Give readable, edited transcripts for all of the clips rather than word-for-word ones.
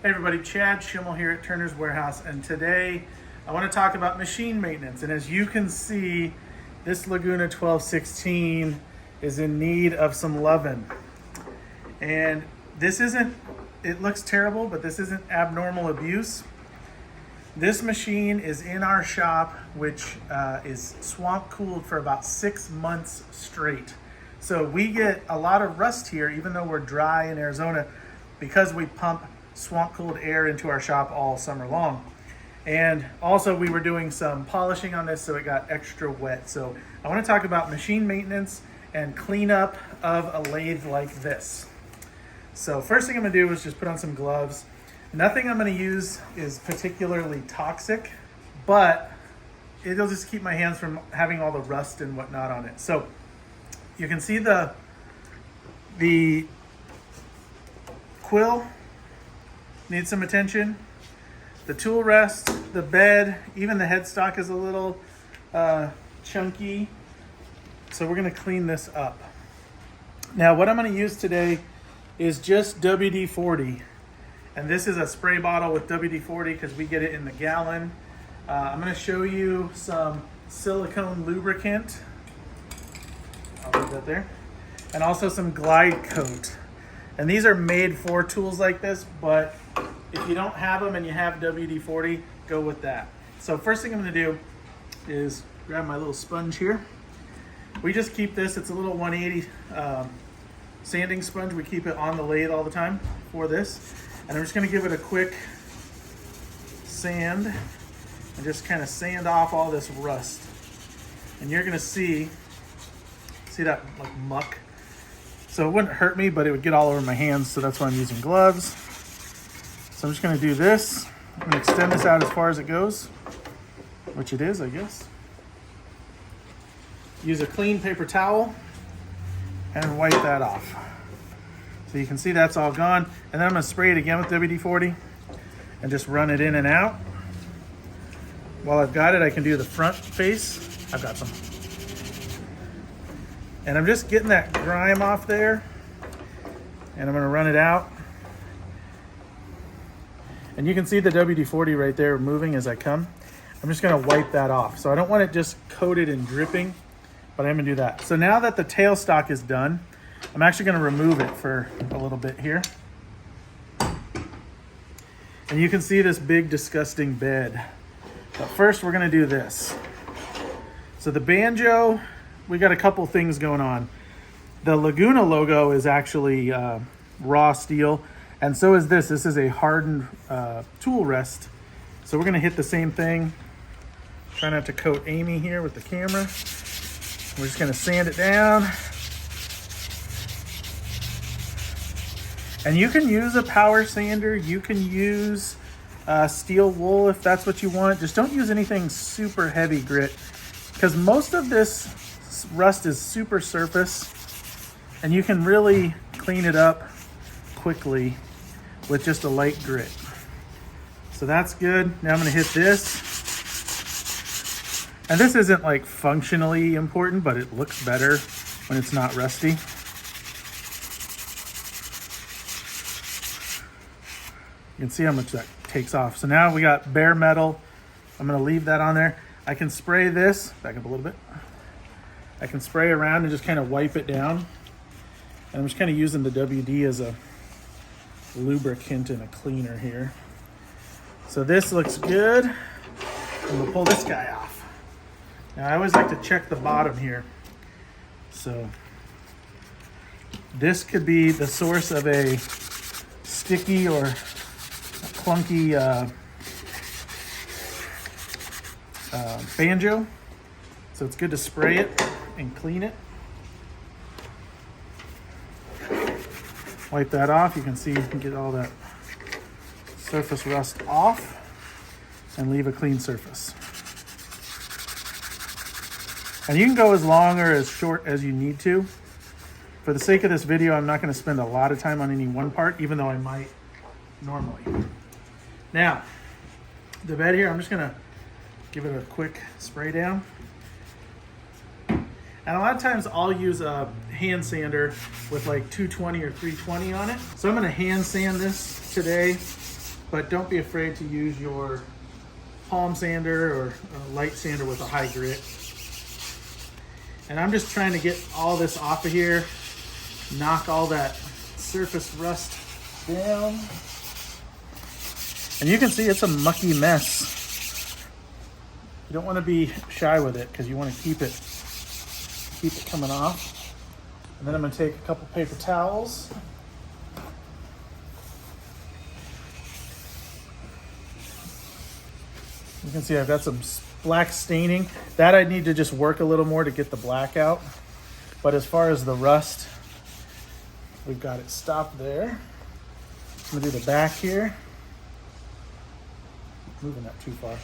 Hey everybody, Chad Schimmel here at Turner's Warehouse, and today I want to talk about machine maintenance. And as you can see, this Laguna 1216 is in need of some loving. And this isn't, it looks terrible, but this isn't abnormal abuse. This machine is in our shop, which is swamp cooled for about 6 months straight. So we get a lot of rust here, even though we're dry in Arizona, because we pump swamp cooled air into our shop all summer long. And also we were doing some polishing on this, so it got extra wet. So I want to talk about machine maintenance and cleanup of a lathe like this. So first thing I'm going to do is just put on some gloves. Nothing I'm going to use is particularly toxic, but it'll just keep my hands from having all the rust and whatnot on it. So you can see the quill needs some attention. The tool rest, the bed, even the headstock is a little chunky. So we're going to clean this up. Now what I'm going to use today is just WD-40. And this is a spray bottle with WD-40 because we get it in the gallon. I'm going to show you some silicone lubricant. I'll leave that there. And also some Glide Coat. And these are made for tools like this, but if you don't have them and you have WD-40, go with that. So first thing I'm going to do is grab my little sponge here. We just keep this, it's a little 180 sanding sponge. We keep it on the lathe all the time for this. And I'm just going to give it a quick sand and just kind of sand off all this rust. And you're going to see that like muck. So it wouldn't hurt me, but it would get all over my hands. So that's why I'm using gloves. So I'm just going to do this. I'm going to extend this out as far as it goes, which it is, I guess. Use a clean paper towel and wipe that off. So you can see that's all gone. And then I'm going to spray it again with WD-40 and just run it in and out. While I've got it, I can do the front face. I've got some. And I'm just getting that grime off there. And I'm going to run it out. And you can see the WD-40 right there moving as I come. I'm just going to wipe that off. So I don't want it just coated and dripping, but I'm going to do that. So now that the tailstock is done, I'm actually going to remove it for a little bit here. And you can see this big disgusting bed. But first we're going to do this. So the banjo, we got a couple things going on. The Laguna logo is actually raw steel, and so is this. This is a hardened tool rest. So we're going to hit the same thing. Try not to coat Amy here with the camera. We're just going to sand it down. And you can use a power sander. You can use steel wool if that's what you want. Just don't use anything super heavy grit, because most of this rust is super surface, and you can really clean it up quickly with just a light grit. So that's good. Now I'm going to hit this. And this isn't like functionally important, but it looks better when it's not rusty. You can see how much that takes off. So now we got bare metal. I'm going to leave that on there. I can spray this, back up a little bit. I can spray around and just kind of wipe it down. And I'm just kind of using the WD as a lubricant and a cleaner here. So this looks good. And we'll pull this guy off. Now I always like to check the bottom here. So this could be the source of a sticky or clunky banjo. So it's good to spray it and clean it. Wipe that off. You can see you can get all that surface rust off and leave a clean surface. And you can go as long or as short as you need to. For the sake of this video, I'm not going to spend a lot of time on any one part, even though I might normally. Now, the bed here, I'm just going to give it a quick spray down. And a lot of times I'll use a hand sander with like 220 or 320 on it. So I'm gonna hand sand this today but don't be afraid to use your palm sander or a light sander with a high grit. And I'm just trying to get all this off of here, knock all that surface rust down. And you can see it's a mucky mess. You don't want to be shy with it because you want to keep it coming off. And then I'm going to take a couple paper towels. You can see I've got some black staining. That I need to just work a little more to get the black out. But as far as the rust, we've got it stopped there. I'm gonna do the back here. Moving that too far.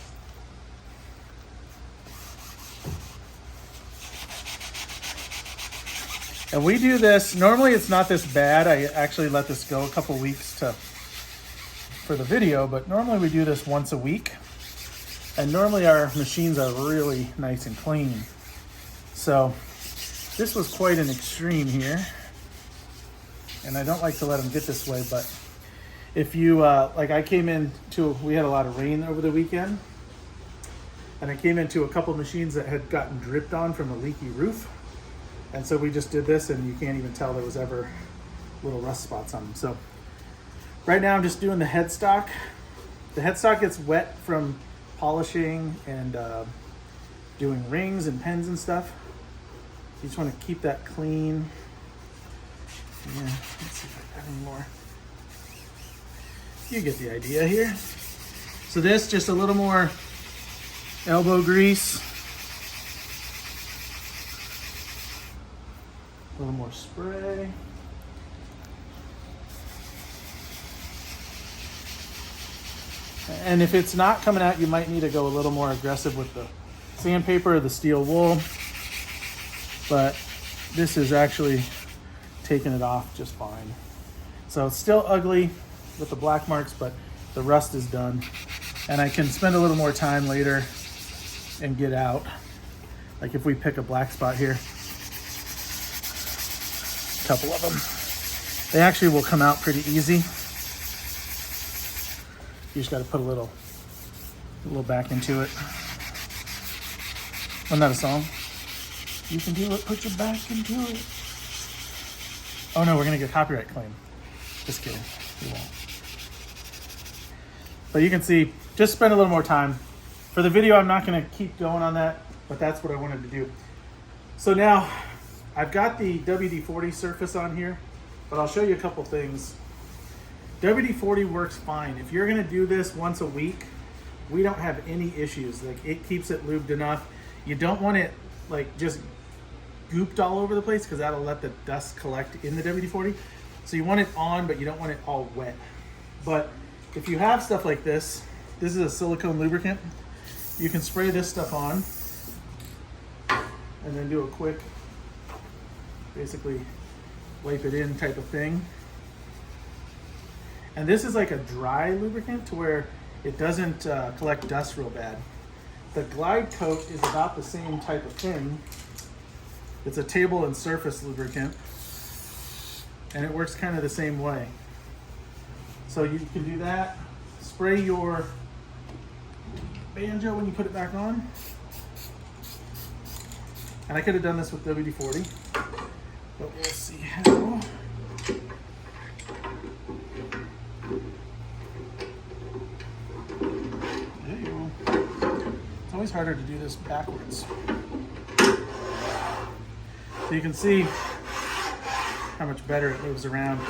And we do this, normally it's not this bad. I actually let this go a couple weeks for the video, but normally we do this once a week. And normally our machines are really nice and clean. So this was quite an extreme here. And I don't like to let them get this way, but if you, like we had a lot of rain over the weekend. And I came into a couple machines that had gotten dripped on from a leaky roof. And so we just did this and you can't even tell there was ever little rust spots on them. So right now I'm just doing the headstock. The headstock gets wet from polishing and doing rings and pens and stuff. You just want to keep that clean. Yeah, let's see if I got any more. You get the idea here. So this, just a little more elbow grease. A little more spray. And if it's not coming out, you might need to go a little more aggressive with the sandpaper or the steel wool. But this is actually taking it off just fine. So it's still ugly with the black marks, but the rust is done. And I can spend a little more time later and get out. Like if we pick a black spot here, a couple of them, they actually will come out pretty easy. You just got to put a little back into it. Wasn't that a song? You can do it, put your back into it. Oh no, we're gonna get a copyright claim. Just kidding, we won't. But you can see, just spend a little more time. For the video, I'm not gonna keep going on that, but that's what I wanted to do. So now, I've got the WD-40 surface on here, but I'll show you a couple things. WD-40 works fine. If you're gonna do this once a week, we don't have any issues. Like, it keeps it lubed enough. You don't want it like just gooped all over the place because that'll let the dust collect in the WD-40. So you want it on, but you don't want it all wet. But if you have stuff like this is a silicone lubricant. You can spray this stuff on and then do a quick, basically wipe it in type of thing. And this is like a dry lubricant to where it doesn't collect dust real bad. The Glide Coat is about the same type of thing. It's a table and surface lubricant, and it works kind of the same way. So you can do that. Spray your banjo when you put it back on. And I could have done this with WD-40, but we'll see how. It's always harder to do this backwards. So you can see how much better it moves around.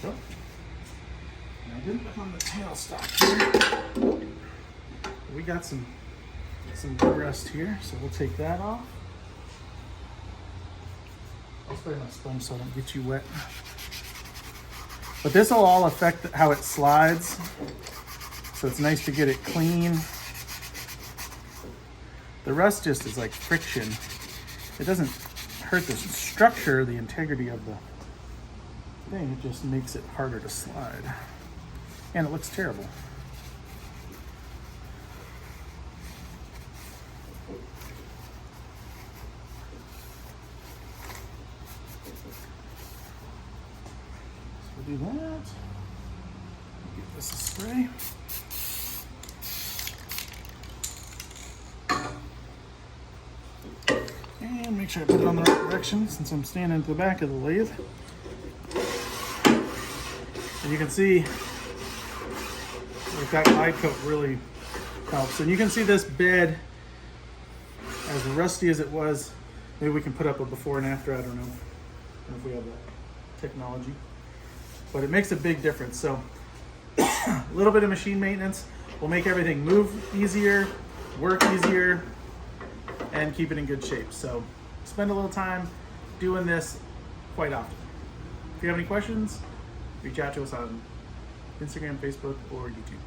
So, I didn't put on the tailstock here. We got some good rust here, so we'll take that off. I'll spray my sponge so I don't get you wet. But this will all affect how it slides, so it's nice to get it clean. The rust just is like friction. It doesn't hurt the structure, the integrity of the thing. It just makes it harder to slide. And it looks terrible. do that. Give this a spray. And make sure I put it on the right direction since I'm standing at the back of the lathe. And you can see like that glide coat really helps. And you can see this bed, as rusty as it was, maybe we can put up a before and after, I don't know if we have that technology. But it makes a big difference. So a little bit of machine maintenance will make everything move easier, work easier, and keep it in good shape. So spend a little time doing this quite often. If you have any questions, reach out to us on Instagram, Facebook, or YouTube.